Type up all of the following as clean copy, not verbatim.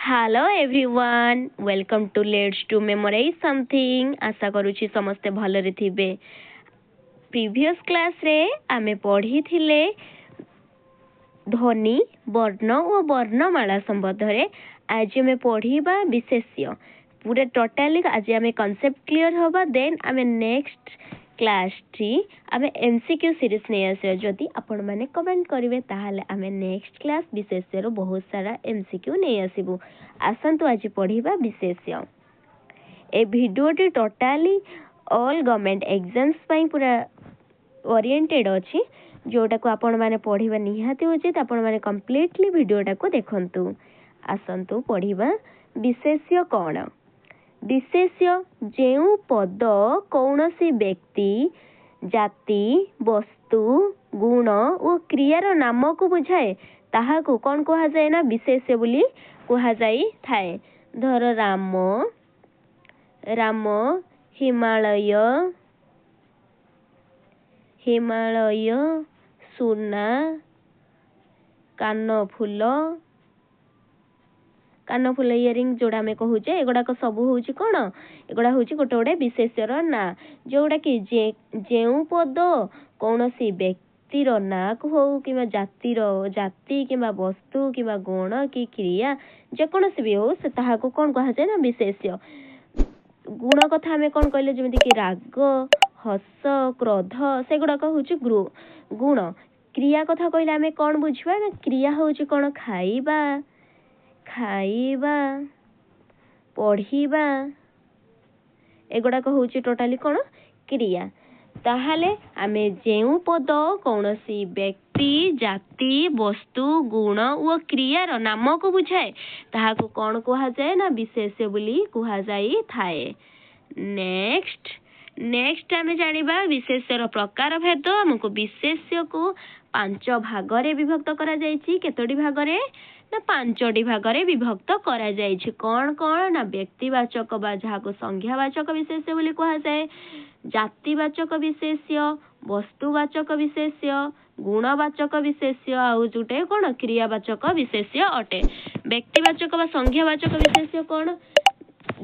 Hello everyone, welcome to Let's to Memorize Something. आशा करूची समस्ते भलरे थिबे. Previous class रे आमे पढ़ी थिले ध्वनि वर्ण और वर्णमाला संबंध रे. आज आमे पढ़ीबा विशेष्य पूरे टोटाली. आज आमे कांसेप्ट क्लियर होबा. देन आमे नेक्स्ट क्लास टी आमे एमसीक्यू सीरीज नहीं आसे. जदि आपण माने कमेंट करिवे ताहाले आमे नेक्स्ट क्लास विशेष्य रो बहुत सारा एमसीक्यू नहीं आसीबु. आसंतु आज पढ़ीबा विशेष्य. ए भिडियोटी टोटाली ऑल गवर्नमेंट एग्जाम्स पई पूरा ओरिएंटेड अछि. जोटा को आपण माने पढ़ीबा निहाती उचित. आपण माने कंप्लीटली भिडियोटा को देखंतु. आसंतु पढ़ीबा विशेष्य कोन. विशेष्य जेउ पद कौनसी व्यक्ति जाति वस्तु गुण और क्रियार नाम को बुझाए ताहा को कौन कहा जाए ना विशेष्य बोली कहा जाई थाए. धर राम राम हिमालय हिमालय सुना कानफुल कानफुल इयरिंग जोड़ा आम कहूचे एगुड़ाक सब हूँ कौन एगुड़ा हूँ गोटे गोटे विशेष्यर ना जोड़ा कि जेउ पद कौन सी व्यक्तिर ना को हो कि जातिर जाति कि वस्तु कि गुण कि क्रिया जेकोसी भी हो से ताहाको कौन कहा जाए ना विशेष्य. गुण कथा आम कौन कहले जमी कि राग हस क्रोध से गुड़ाक हूँ गुण. क्रिया कथा कहले आम कौन बुझा ना क्रिया हूँ कौन खाइबा खाइबा पढ़ीबा एगुड़ाक हूँ टोटाली कौन क्रिया. ताहाले आमे जेउ पद कौनसी व्यक्ति जाति वस्तु गुण और क्रियार नाम को बुझाए ताहाको कौन कहा जाए ना विशेष्य बोली कहा जाई थाए. नेक्स्ट आमे जानिबा विशेष्यर प्रकार भेद. हमको विशेष्य को 5 भागरे विभक्त करा जायछि. केतोडी भागरे ना 5टी भागरे विभक्त करा जायछि. कौन कौन ना व्यक्तिवाचक बा जहाको संज्ञावाचक विशेष्य बोली कहा जाए. जातिवाचक विशेष्य वस्तुवाचक विशेष्य गुणवाचक विशेष्य आउ जोटे कौन क्रियावाचक विशेष्य अटे. व्यक्तिवाचक बा संज्ञावाचक विशेष्य कौन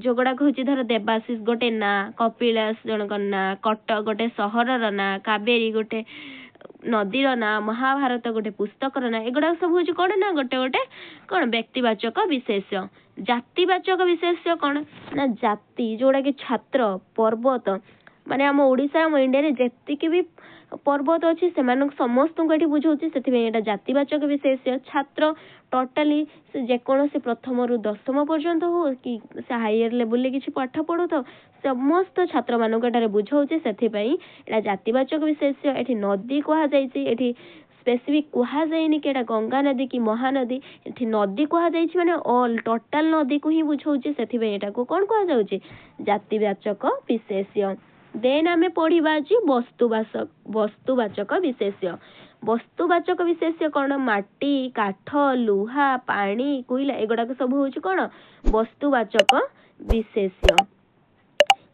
जोगुड़ा हूँ धर देवाशीष गोटे ना कपिलास जनक ना कटक गोटे सहरर ना कावेरी गोटे नदीर ना महाभारत गोटे पुस्तकर ना एगुड़ा सब हूँ कौन ना गोटे गोटे कौन व्यक्तिवाचक विशेष्य. जातिवाचक विशेष्य कौन ना जाति जोड़ा कि छात्र पर्वत माने आम ओडिशा आम इंडिया रे जेतिकी भी पर्वत अच्छी से समस्त को ये बुझाऊँ से जातिवाचक विशेष्य. छात्र टोटाली से जेकोसी प्रथम रु 10th पर्यंत हो कि से हायर लेवल किसी पाठ पढ़ु तो समस्त छात्र मानक बुझाऊँ से जातिवाचक विशेष्य. एठी नदी कहा जाइए स्पेसिफिक कहा जाए कि गंगा नदी कि महानदी एठी नदी कहा जाए माने ऑल टोटाल नदी को ही बुझाऊँ से कौन कहा जाउची जातिवाचक विशेष्य. देन आमे पढ़ीबा आज वस्तुवाचक विशेष्य. वस्तुवाचक विशेष्य कौन माटी काठ लुहा पानी कोइला एगुड़ाक सब हूँ कौन वस्तुवाचक विशेष्य.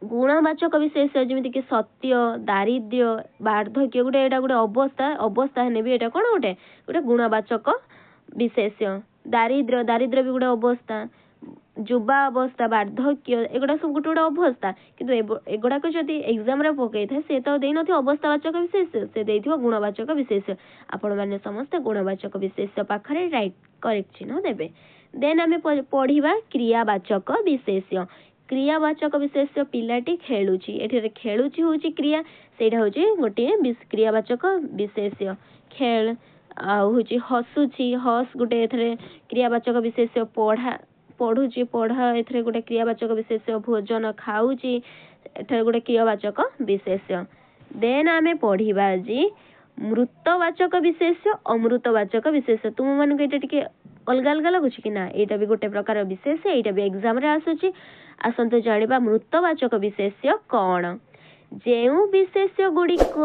गुणवाचक विशेष्य जमी कि सत्य दारिद्र्य वार्धक्य गोटे यहाँ गोटे अवस्था अवस्था हेने भी यहाँ कौन गोटे गोटे गुणवाचक विशेष्य. दारिद्र्य भी गोटे अवस्था युवा अवस्था वार्धक्य एगुड़ा सब गोटे गोटे अवस्था किंतु एगुड़ाक जब एग्जाम पकई था से तो देन अवस्थावाचक विशेष्य से देथिबो गुणवाचक विशेष्य. आपण माने समस्त गुणवाचक विशेष्य पाखरे राइट करेक्ट चिन्ह देबे. देन आमे पढ़ीबा क्रियावाचक विशेष्य. क्रियावाचक विशेष्य पिलाटी खेलुची एठी खेलुची होची क्रिया सेटा होची गोटे क्रियावाचक विशेष्य. खेल आ होची हसुची हस गोटे एथरे क्रियावाचक विशेष्य. पढ़ा पढ़ुची पढ़ा एथरे गोटे क्रियावाचक विशेष्य. भोजन खाऊची एथरे गोटे क्रियावाचक विशेष्य. देन आमे पढ़ीबा जी मृतवाचक विशेष्य अमृतवाचक विशेष्य. तुम मानक एटा टिके अलग अलग लगुच कि ना एटा भी गोटे प्रकार विशेष्य. एटा भी एग्जाम रे आसुची. आसंतु जानिबा मृतवाचक विशेष्य कौन. जेउ विशेष्य गुड़िक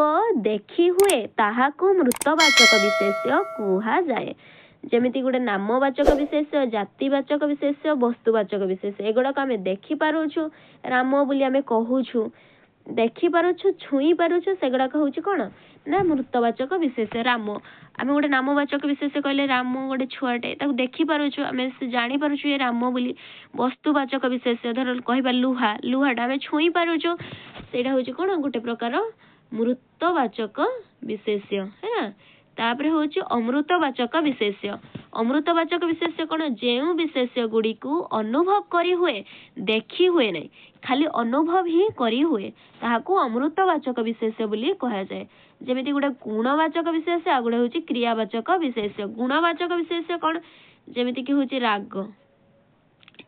देखी हुए ताहाको मृतवाचक विशेष्य कुहा जाए. जेमिति गोटे नामवाचक विशेष्य जातिवाचक विशेष्य वस्तुवाचक विशेष्य एगुड़ाक आम देखिपारुछु राम बोली आम कहूछु देखि पारुछु छुई पारुछु सेगुड़ाक हूँ कौन ना मृतवाचक विशेष्य। राम आम गोटे नामवाचक विशेष्य कहले राम गोटे छुआटे देखि पारुछु आम जानी पारुछु ये राम बोली। वस्तुवाचक विशेष्य धर कहबा लुहा लुहाटा आम छुई पारुछु सेटा हूँ कौन गोटे प्रकार मृतवाचक विशेष्य है। तापर हूँ अमृतवाचक विशेष्य। अमृतवाचक विशेष्य कौन जो विशेष्य गुड़ी को अनुभव करी हुए देखी हुए नहीं खाली अनुभव ही करी हुए ताहाकू अमृतवाचक विशेष्य बोली कहा जाए। जेमिति गोटे गुणवाचक विशेष्य आ गोटे हूँ क्रियावाचक विशेष्य। गुणवाचक विशेष्य कौन जेमिति कि हूँ राग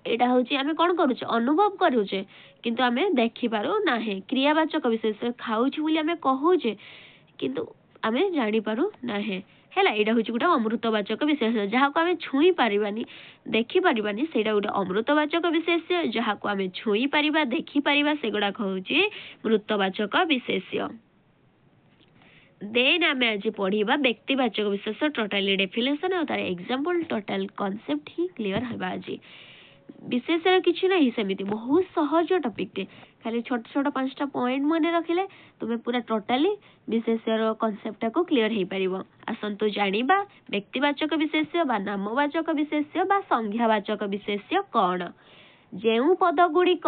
एटा हूँ आम कौन करुचे अनुभव करुचे किंतु आम देखि पारु ना। क्रियावाचक विशेष्य खाऊछु बोली आम कहूचे किंतु आम जानी पारु ना है। यहाँ हूँ गोटे अमृतवाचक विशेष्य जहाँ को आम छुई पारिबानी देखि पारिबानी सेटा गोटे अमृतवाचक विशेष्य। जहाँ को आम छुई पारिबा देखि पारिबा सेगुड़ाक हूँ मृतवाचक विशेष्य। देन आम आज पढ़ा व्यक्तिवाचक विशेष्य टोटाली डेफिनेशन और तार एग्जांपल टोटाल कॉन्सेप्ट ही क्लियर है। आज विशेष किसी ना सेमती बहुत सहज टॉपिक खाली छोट छोट 5टा पॉइंट मन रखिले तुम्हें पूरा टोटाली विशेष्यर कॉन्सेप्ट को क्लियर हो पार। आसतु जानिबा व्यक्तिवाचक विशेष्य बा नामवाचक विशेष्य बा संज्ञावाचक विशेष्य कौन। जेउ पदगुड़िक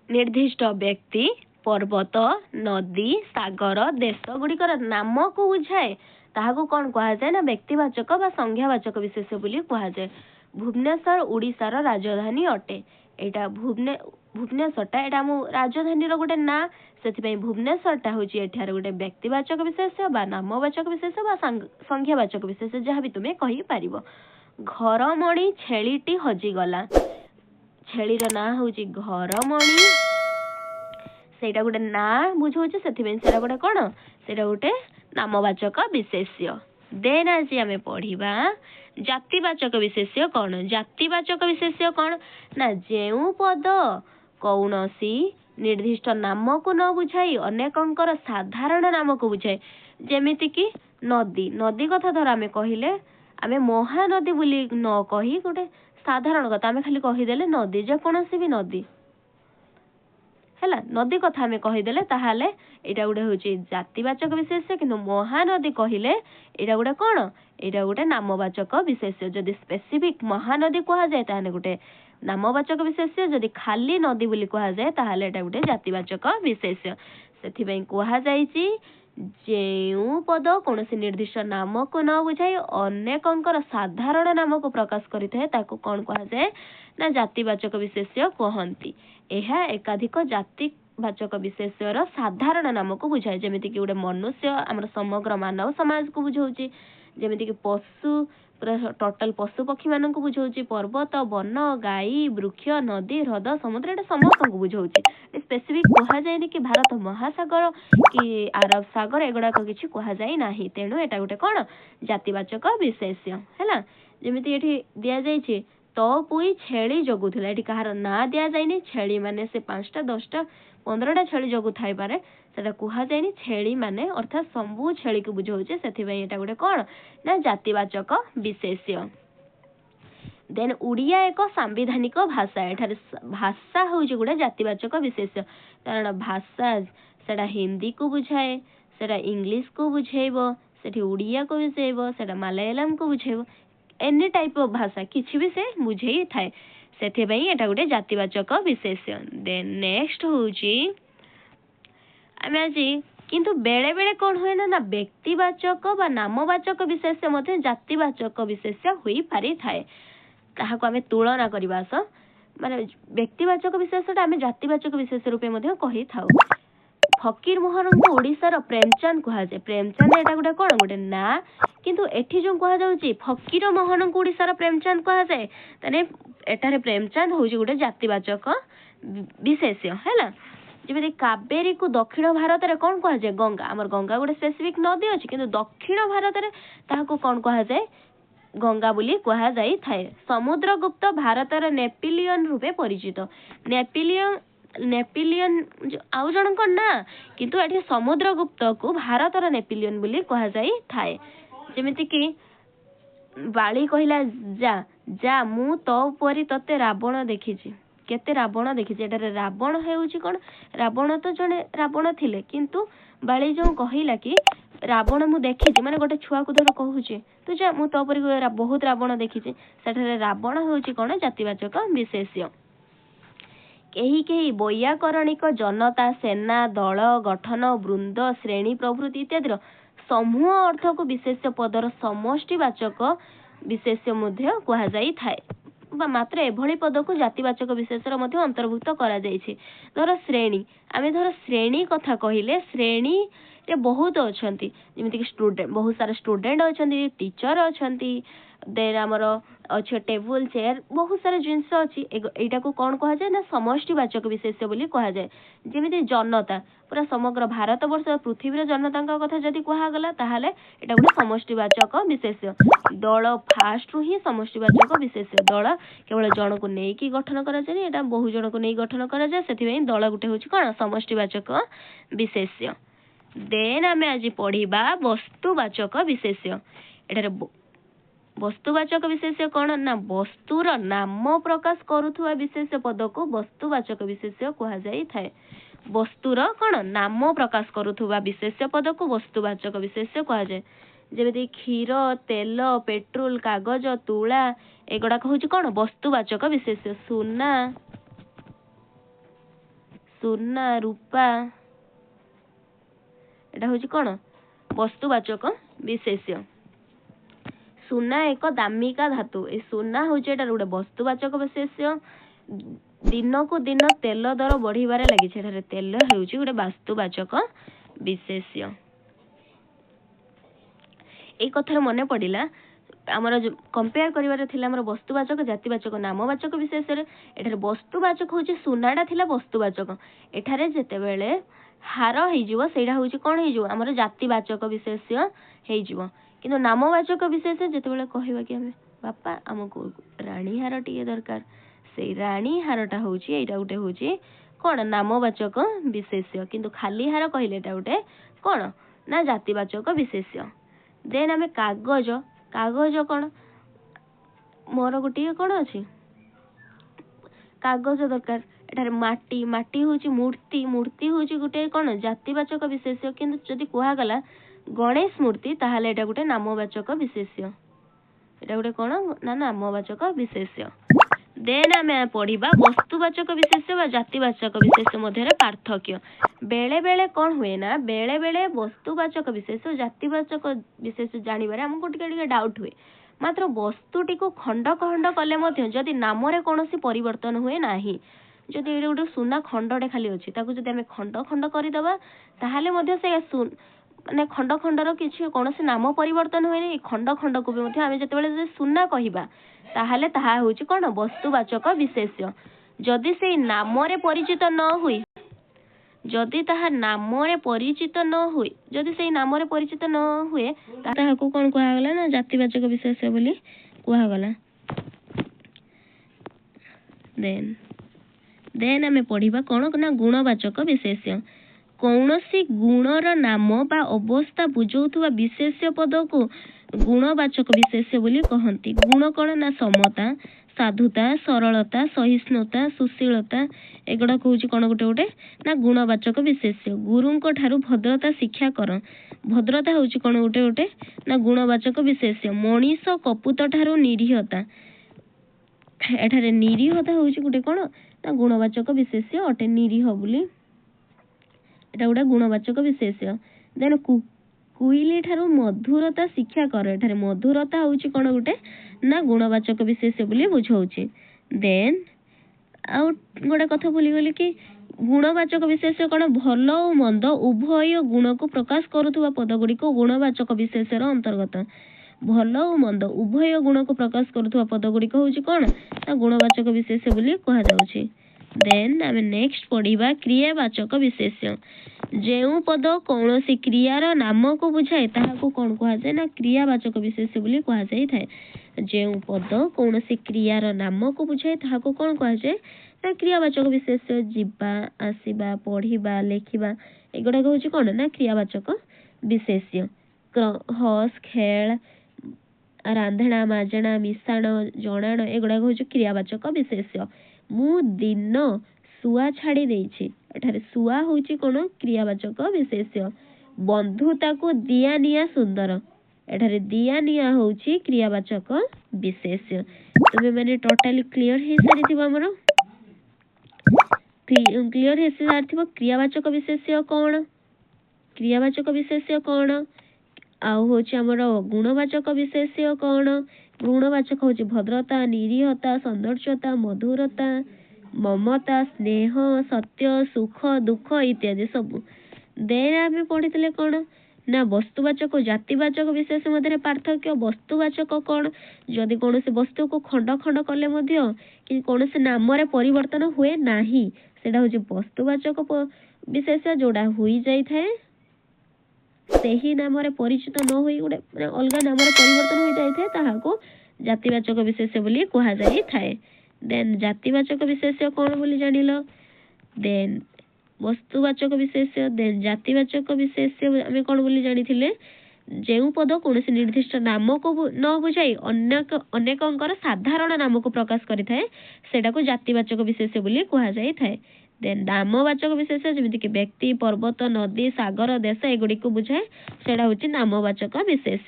निर्दिष्ट व्यक्ति पर्वत नदी सागर देश गुड़िकर नाम को बुझाए ताहाको कौन कहा जाए ना व्यक्तिवाचक बा संज्ञावाचक विशेष्य बोली कहा जाए। भुवनेश्वर ओडिशार राजधानी अटे। एटा भुवनेश्वरटा एटा आम राजधानी गोटे ना से भुवनेश्वरटा हूँ एठार गोटे व्यक्तिवाचक विशेष्य बा नामवाचक विशेष्य बा संज्ञावाचक विशेष्य जहाँ भी तुम्हें कही पारिबो। घरमणी छेलीटी हजिगला छेलीर ना हूँ घरमणी सेटा गोटे ना बुझाऊे से गोटे कौन सेटा गोटे नामवाचक विशेष्य। देन आज आम पढ़ा जातिवाचक विशेष्य कौन। जातिवाचक विशेष्य कौन ना जेउ पद कौनसी निर्दिष्ट नाम को न बुझाई अनेकंकर साधारण नाम को बुझाए। जेमिति कि नदी नदी कथा धर आम कहले आम महानदी बोली न कही गोटे साधारण कथा आम खाली कहीदेले नदी जेकोसी भी नदी है नदी कथा आम कहीदेले ताहले एटा गोटे हूँ जातिवाचक विशेष्य किंतु महानदी कहले एटा गोटे कौन एटा गोटे नामवाचक विशेष्य। जदि स्पेसिफिक महानदी कहा जाए ताहले गोटे नामवाचक विशेष्य जदि खाली नदी बोली कहा जाए ताहले एटा गोटे जातिवाचक विशेष्य। सेथिबई कहा जायछि जेउ पद कौनसी निर्दिष्ट नाम को न बुझाई अनेकंकर साधारण नाम को प्रकाश करिଥାଏ ताको कौन कहा जाए ना जातिवाचक विशेष्य कहंती। यह एकाधिक जातिवाचक विशेष्यर साधारण नाम को बुझाए। जेमिति कि गोटे मनुष्य आमर समग्र मानव समाज को बुझाउछि। जेमिति कि पशु पूरा टोटाल पशु पक्षी मान को बुझाउछि। पर्वत वन गाई वृक्ष नदी ह्रद समुद्र एटा समस्त को बुझाउछि। स्पेसिफिक कहा जाए कि भारत महासागर कि अरब सागर एगुड़ाक किसी कहा जाए नाही। तेणु एटा गोटे कौन जातिवाचक विशेष्य है। जेमिति एठी दिया जाइछि तो पुई छेली जगुला ये कहार ना दि जाए छेली माने से 5टा 10टा 15टा छेली जगु थाई पारे सेटा कहा जाए छेली माने अर्थात सबू छेली को बुझाउछे। सेथिबई एटा गोटे कौन ना जातिवाचक विशेष्य। देन उड़िया एक सांविधानिक भाषा एठारे भाषा हूँ गोटे जातिवाचक विशेष्य कारण भाषा सेटा हिंदी को बुझाए सेटा इंग्लिश को बुझेइबो सेठी उड़िया को बुझेइबो सेटा मलयालम को बुझेइबो एनी टाइप ऑफ भाषा किछि भी से बुझेई थाए सेथिबई एटा गोटे जातिवाचक विशेष्य। देन नेक्स्ट होउची आमे आजि किंतु बेले बेले कौन हुए ना व्यक्तिवाचक बा नामवाचक विशेष्य मध्य जातिवाचक विशेष्य हुई पारि थाए ताहाको आमे तुलना करिबा माने व्यक्तिवाचक विशेष्यटा आमे जातिवाचक विशेष्य रूपे मध्य कहि थाउ। फकीर मोहन को ओडिशार प्रेमचंद कहा जाए। प्रेमचंद एटा गोटे कौन गोटे ना किंतु एठी जो कहा जाउची फकीर मोहन को ओडिशार प्रेमचंद कहा जाए तने एटारे प्रेमचंद होउची गोटे जातिवाचक विशेष्य हैला। जेमिति कावेरी को दक्षिण भारत रे कौन कहा जाए गंगा आमर गंगा गोटे स्पेसिफिक नदी अछि किंतु दक्षिण भारत रे ताहाको कौन कहा जाए गंगा बोली कहा जाई थाए। समुद्रगुप्त भारतर नेपोलियन रूपे परिचित। नेपोलियन आउ जनक ना किंतु एठी समुद्रगुप्त को भारतर नेपोलियन बोली कहा जाई थाए। जेमिति कि बाली कहिला जा जा मु तो परी तते रावण देखिछि କେତେ ରାବଣ ଦେଖିଛେ। ଏଠାରେ ରାବଣ ହେଉଛି କ'ଣ, ରାବଣ ତ ଜଣେ ରାବଣ ଥିଲେ, କିନ୍ତୁ ବାଳି ଯେଉଁ କହିଲା କି ରାବଣ ମୁଁ ଦେଖିଛି, ମାନେ ଗୋଟେ ଛୁଆକୁ ଧର କହୁଛି ତୁ ଯା ମୁଁ ତୋ ପରି ବହୁତ ରାବଣ ଦେଖିଛି, ସେଠାରେ ରାବଣ ହେଉଛି କ'ଣ ଜାତିବାଚକ ବିଶେଷ୍ୟ। କେହି କେହି ବୈୟାକରଣିକ ଜନତା, ସେନା, ଦଳ, ଗଠନ, ବୃନ୍ଦ, ଶ୍ରେଣୀ ପ୍ରଭୃତି ଇତ୍ୟାଦିର ସମୂହ ଅର୍ଥକୁ ବିଶେଷ୍ୟ ପଦର ସମଷ୍ଟିବାଚକ ବିଶେଷ୍ୟ ମଧ୍ୟ କୁହାଯାଇଥାଏ। ବା ମାତ୍ର ଏଭଳି ପଦକୁ ଜାତିବାଚକ ବିଶେଷର ମଧ୍ୟ ଅନ୍ତର୍ଭୁକ୍ତ କରାଯାଇଛି। ଧର ଶ୍ରେଣୀ, ଆମେ ଧର ଶ୍ରେଣୀ କଥା କହିଲେ ଶ୍ରେଣୀରେ ବହୁତ ଅଛନ୍ତି, ଯେମିତିକି ଷ୍ଟୁଡେଣ୍ଟ, ବହୁତ ସାରା ଷ୍ଟୁଡେଣ୍ଟ ଅଛନ୍ତି, ଟିଚର ଅଛନ୍ତି, ଦେନ୍ ଆମର ଅଛି ଟେବୁଲ, ଚେୟାର, ବହୁତ ସାରା ଜିନିଷ ଅଛି। ଏଇଟାକୁ କ'ଣ କୁହାଯାଏ ନା ସମଷ୍ଟିବାଚକ ବିଶେଷ୍ୟ ବୋଲି କୁହାଯାଏ। ଯେମିତି ଜନତା, ପୁରା ସମଗ୍ର ଭାରତ ବର୍ଷ ପୃଥିବୀର ଜନତାଙ୍କ କଥା ଯଦି କୁହାଗଲା ତାହେଲେ ଏଇଟା ଗୋଟେ ସମଷ୍ଟିବାଚକ ବିଶେଷ୍ୟ। ଦଳ ଫାଷ୍ଟରୁ ହିଁ ସମଷ୍ଟିବାଚକ ବିଶେଷ୍ୟ। ଦଳ କେବଳ ଜଣକୁ ନେଇକି ଗଠନ କରାଯାଏ, ଏଇଟା ବହୁ ଜଣକୁ ନେଇ ଗଠନ କରାଯାଏ, ସେଥିପାଇଁ ଦଳ ଗୋଟେ ହେଉଛି କ'ଣ ସମଷ୍ଟିବାଚକ ବିଶେଷ୍ୟ। ଦେନ୍ ଆମେ ଆଜି ପଢିବା ବସ୍ତୁବାଚକ ବିଶେଷ୍ୟ। ଏଠାରେ ବସ୍ତୁବାଚକ ବିଶେଷ୍ୟ କ'ଣ ନା ବସ୍ତୁର ନାମ ପ୍ରକାଶ କରୁଥିବା ବିଶେଷ୍ୟ ପଦକୁ ବସ୍ତୁବାଚକ ବିଶେଷ୍ୟ କୁହାଯାଇଥାଏ। ବସ୍ତୁର କ'ଣ ନାମ ପ୍ରକାଶ କରୁଥିବା ବିଶେଷ୍ୟ ପଦକୁ ବସ୍ତୁବାଚକ ବିଶେଷ୍ୟ କୁହାଯାଏ। ଯେମିତି କ୍ଷୀର, ତେଲ, ପେଟ୍ରୋଲ, କାଗଜ, ତୁଳା, ଏଗୁଡାକ ହେଉଛି କ'ଣ ବସ୍ତୁବାଚକ ବିଶେଷ୍ୟ। ସୁନା, ରୂପା, ଏଟା ହେଉଛି କ'ଣ ବସ୍ତୁବାଚକ ବିଶେଷ୍ୟ। ସୁନା ଏକ ଦାମିକା ଧାତୁ, ଏ ସୁନା ହେଉଛି ଏଟାର ଗୋଟେ ବସ୍ତୁବାଚକ ବିଶେଷ୍ୟ। ଦିନକୁ ଦିନ ତେଲ ଦର ବଢିବାରେ ଲାଗିଛି, ଏଠାରେ ତେଲ ହେଉଛି ଗୋଟେ ବାସ୍ତୁବାଚକ ବିଶେଷ୍ୟ। ଏଇ କଥାରେ ମନେ ପଡ଼ିଲା ଆମର କମ୍ପେୟାର କରିବାର ଥିଲା ଆମର ବସ୍ତୁବାଚକ ଜାତିବାଚକ ନାମବାଚକ ବିଶେଷରେ। ଏଠାରେ ବସ୍ତୁବାଚକ ହେଉଛି ସୁନାଟା ଥିଲା ବସ୍ତୁବାଚକ, ଏଠାରେ ଯେତେବେଳେ ହାର ହେଇଯିବ ସେଇଟା ହେଉଛି କ'ଣ ହେଇଯିବ ଆମର ଜାତିବାଚକ ବିଶେଷ୍ୟ ହେଇଯିବ। କିନ୍ତୁ ନାମବାଚକ ବିଶେଷ୍ୟ ଯେତେବେଳେ କହିବା କି ଆମେ ବାପା ଆମକୁ ରାଣୀ ହାର ଟିକେ ଦରକାର, ସେଇ ରାଣୀ ହାରଟା ହେଉଛି ଏଇଟା ଗୋଟେ ହେଉଛି କ'ଣ ନାମବାଚକ ବିଶେଷ୍ୟ। କିନ୍ତୁ ଖାଲି ହାର କହିଲେ ଏଟା ଗୋଟେ କ'ଣ ନା ଜାତିବାଚକ ବିଶେଷ୍ୟ। ଦେନ୍ ଆମେ କାଗଜ, କାଗଜ କ'ଣ ମୋର ଗୋଟିଏ କ'ଣ ଅଛି କାଗଜ ଦରକାର। ଏଠାରେ ମାଟି, ମାଟି ହେଉଛି ମୂର୍ତ୍ତି, ମୂର୍ତ୍ତି ହେଉଛି ଗୋଟେ କ'ଣ ଜାତିବାଚକ ବିଶେଷ୍ୟ। କିନ୍ତୁ ଯଦି କୁହାଗଲା ଗଣେଶ ମୂର୍ତ୍ତି ତାହେଲେ ଏଟା ଗୋଟେ ନାମବାଚକ ବିଶେଷ୍ୟ, ଏଟା ଗୋଟେ କ'ଣ ନା ନାମବାଚକ ବିଶେଷ୍ୟ। ଦେନ୍ ଆମେ ପଢିବା ବସ୍ତୁବାଚକ ବିଶେଷ୍ୟ ବା ଜାତିବାଚକ ବିଶେଷ୍ୟ ମଧ୍ୟରେ ପାର୍ଥକ୍ୟ। ବେଳେ ବେଳେ କ'ଣ ହୁଏ ନା ବେଳେ ବେଳେ ବସ୍ତୁବାଚକ ବିଶେଷ୍ୟ ଜାତିବାଚକ ବିଶେଷ୍ୟ ଜାଣିବାରେ ଆମକୁ ଟିକେ ଟିକେ ଡାଉଟ୍ ହୁଏ। ମାତ୍ର ବସ୍ତୁଟିକୁ ଖଣ୍ଡ ଖଣ୍ଡ କଲେ ମଧ୍ୟ ଯଦି ନାମରେ କୌଣସି ପରିବର୍ତ୍ତନ ହୁଏ ନାହିଁ, ଯଦି ଏଇଟା ଗୋଟେ ସୁନା ଖଣ୍ଡଟେ ଖାଲି ଅଛି ତାକୁ ଯଦି ଆମେ ଖଣ୍ଡ ଖଣ୍ଡ କରିଦେବା ତାହେଲେ ମଧ୍ୟ ସେ ମାନେ ଖଣ୍ଡ ଖଣ୍ଡର କିଛି କୌଣସି ନାମ ପରିବର୍ତ୍ତନ ହୁଏନି। ଖଣ୍ଡ ଖଣ୍ଡକୁ ବି ମଧ୍ୟ ଆମେ ଯେତେବେଳେ ସୁନା କହିବା ତାହେଲେ ତାହା ହେଉଛି କ'ଣ ବସ୍ତୁବାଚକ ବିଶେଷ୍ୟ। ଯଦି ସେଇ ନାମରେ ପରିଚିତ ନ ହୁଏ, ଯଦି ତାହା ନାମରେ ପରିଚିତ ନ ହୁଏ, ଯଦି ସେଇ ନାମରେ ପରିଚିତ ନ ହୁଏ ତାହାକୁ କ'ଣ କୁହାଗଲା ନା ଜାତିବାଚକ ବିଶେଷ୍ୟ ବୋଲି କୁହାଗଲା। ଦେନ୍ ଆମେ ପଢିବା କ'ଣ ନା ଗୁଣବାଚକ ବିଶେଷ୍ୟ। କୌଣସି ଗୁଣର ନାମ ବା ଅବସ୍ଥା ବୁଝାଉଥିବା ବିଶେଷ୍ୟ ପଦକୁ ଗୁଣବାଚକ ବିଶେଷ୍ୟ ବୋଲି କହନ୍ତି। ଗୁଣ କ'ଣ ନା ସମତା, ସାଧୁତା, ସରଳତା, ସହିଷ୍ଣୁତା, ସୁଶୀଳତା, ଏଗୁଡାକ ହେଉଛି କ'ଣ ଗୋଟେ ଗୋଟେ ନା ଗୁଣବାଚକ ବିଶେଷ୍ୟ। ଗୁରୁଙ୍କ ଠାରୁ ଭଦ୍ରତା ଶିକ୍ଷା କର, ଭଦ୍ରତା ହେଉଛି କ'ଣ ଗୋଟେ ଗୋଟେ ନା ଗୁଣବାଚକ ବିଶେଷ୍ୟ। ମଣିଷ କପୁତ ଠାରୁ ନିରୀହତା, ଏଠାରେ ନିରୀହତା ହେଉଛି ଗୋଟେ କ'ଣ ନା ଗୁଣବାଚକ ବିଶେଷ୍ୟ ଅଟେ, ନିରୀହ ବୋଲି ଏଟା ଗୋଟେ ଗୁଣବାଚକ ବିଶେଷ୍ୟ। ଦେନ୍ କୁଇଲି ଠାରୁ ମଧୁରତା ଶିକ୍ଷା କର, ଏଠାରେ ମଧୁରତା ହେଉଛି କ'ଣ ଗୋଟେ ନା ଗୁଣବାଚକ ବିଶେଷ୍ୟ ବୋଲି ବୁଝାଉଛି। ଦେନ୍ ଆଉ ଗୋଟେ କଥା ଭୁଲିଗଲି କି ଗୁଣବାଚକ ବିଶେଷ୍ୟ କ'ଣ ଭଲ ଓ ମନ୍ଦ ଉଭୟ ଗୁଣକୁ ପ୍ରକାଶ କରୁଥିବା ପଦ ଗୁଡ଼ିକ ଗୁଣବାଚକ ବିଶେଷ୍ୟର ଅନ୍ତର୍ଗତ। ଭଲ ଓ ମନ୍ଦ ଉଭୟ ଗୁଣକୁ ପ୍ରକାଶ କରୁଥିବା ପଦ ଗୁଡ଼ିକ ହେଉଛି କ'ଣ ନା ଗୁଣବାଚକ ବିଶେଷ୍ୟ ବୋଲି କୁହାଯାଉଛି। ଦେନ୍ ଆମେ ନେକ୍ସଟ ପଢିବା କ୍ରିୟାବାଚକ ବିଶେଷ୍ୟ। ଯେଉଁ ପଦ କୌଣସି କ୍ରିୟାର ନାମକୁ ବୁଝାଏ ତାହାକୁ କ'ଣ କୁହାଯାଏ ନା କ୍ରିୟାବାଚକ ବିଶେଷ୍ୟ ବୋଲି କୁହାଯାଇଥାଏ। ଯେଉଁ ପଦ କୌଣସି କ୍ରିୟାର ନାମକୁ ବୁଝାଏ ତାହାକୁ କ'ଣ କୁହାଯାଏ ନା କ୍ରିୟାବାଚକ ବିଶେଷ୍ୟ। ଯିବା, ଆସିବା, ପଢିବା, ଲେଖିବା, ଏଗୁଡାକ ହେଉଛି କ'ଣ ନା କ୍ରିୟାବାଚକ ବିଶେଷ୍ୟ। ହସ୍, ଖେଳ, ରାନ୍ଧଣା, ମାଜଣା, ମିଶାଣ, ଜଣାଣ, ଏଗୁଡାକ ହେଉଛି କ୍ରିୟାବାଚକ ବିଶେଷ୍ୟ। ମୁଁ ଦିନ ଶୁଆ ଛାଡ଼ି ଦେଇଛି। ଏଠାରେ ଶୁଆ ହେଉଛି କ'ଣ? କ୍ରିୟାବାଚକ ବିଶେଷ୍ୟ। ବନ୍ଧୁତାକୁ ଦିଆ ନିଆ ସୁନ୍ଦର। ଏଠାରେ ଦିଆ ନିଆ ହେଉଛି କ୍ରିୟାବାଚକ ବିଶେଷ୍ୟ। ତୁମେ ମାନେ ଟୋଟାଲି କ୍ଲିୟର ହେଇସାରିଥିବ ଆମର। କ୍ଲିୟର ହେଇସାରିଥିବ କ୍ରିୟାବାଚକ ବିଶେଷ୍ୟ କ'ଣ, କ୍ରିୟାବାଚକ ବିଶେଷ୍ୟ କ'ଣ, ଆଉ ହେଉଛି ଆମର ଗୁଣବାଚକ ବିଶେଷ୍ୟ କ'ଣ। ଗୁଣବାଚକ ହେଉଛି ଭଦ୍ରତା, ନିରୀହତା, ସୌନ୍ଦର୍ଯ୍ୟତା, ମଧୁରତା, ମମତା, ସ୍ନେହ, ସତ୍ୟ, ସୁଖ, ଦୁଃଖ ଇତ୍ୟାଦି ସବୁ। ଦେନ୍ ଆମେ ପଢ଼ିଥିଲେ କ'ଣ ନା ବସ୍ତୁବାଚକ ଓ ଜାତିବାଚକ ବିଶେଷ ମଧ୍ୟରେ ପାର୍ଥକ୍ୟ। ବସ୍ତୁବାଚକ କ'ଣ? ଯଦି କୌଣସି ବସ୍ତୁକୁ ଖଣ୍ଡ ଖଣ୍ଡ କଲେ ମଧ୍ୟ କି କୌଣସି ନାମରେ ପରିବର୍ତ୍ତନ ହୁଏ ନାହିଁ, ସେଇଟା ହେଉଛି ବସ୍ତୁବାଚକ ବିଶେଷ। ଯେଉଁଟା ହୋଇଯାଇଥାଏ ସେହି ନାମରେ ପରିଚିତ ନ ହୋଇ ଗୋଟେ ମାନେ ଅଲଗା ନାମରେ ପରିବର୍ତ୍ତନ ହୋଇଯାଇଥାଏ ତାହାକୁ ଜାତିବାଚକ ବିଶେଷ ବୋଲି କୁହାଯାଇଥାଏ। ଦେନ୍ ଜାତିବାଚକ ବିଶେଷ କ'ଣ ବୋଲି ଜାଣିଲ। ଦେନ୍ ବସ୍ତୁବାଚକ ବିଶେଷ, ଦେନ୍ ଜାତିବାଚକ ବିଶେଷ ଆମେ କ'ଣ ବୋଲି ଜାଣିଥିଲେ? ଯେଉଁ ପଦ କୌଣସି ନିର୍ଦ୍ଦିଷ୍ଟ ନାମକୁ ନ ବୁଝାଇ ଅନେକଙ୍କର ସାଧାରଣ ନାମକୁ ପ୍ରକାଶ କରିଥାଏ ସେଇଟାକୁ ଜାତିବାଚକ ବିଶେଷ ବୋଲି କୁହାଯାଇଥାଏ। ଦେନ୍ ନାମବାଚକ ବିଶେଷ ଯେମିତିକି ବ୍ୟକ୍ତି, ପର୍ବତ, ନଦୀ, ସାଗର, ଦେଶ ଏଗୁଡ଼ିକୁ ବୁଝାଏ, ସେଇଟା ହେଉଛି ନାମବାଚକ ବିଶେଷ।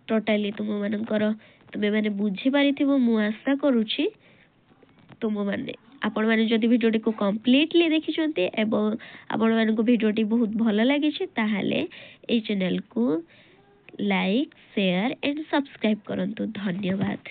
ଟୋଟାଲି ତୁମେମାନେ ବୁଝିପାରିଥିବ ମୁଁ ଆଶା କରୁଛି। ଆପଣମାନେ ଯଦି ଭିଡ଼ିଓଟିକୁ କମ୍ପ୍ଲିଟଲି ଦେଖିଛନ୍ତି ଏବଂ ଆପଣମାନଙ୍କୁ ଭିଡ଼ିଓଟି ବହୁତ ଭଲ ଲାଗିଛି ତାହେଲେ ଏହି ଚ୍ୟାନେଲକୁ ଲାଇକ୍, ସେୟାର ଏଣ୍ଡ ସବସ୍କ୍ରାଇବ୍ କରନ୍ତୁ। ଧନ୍ୟବାଦ।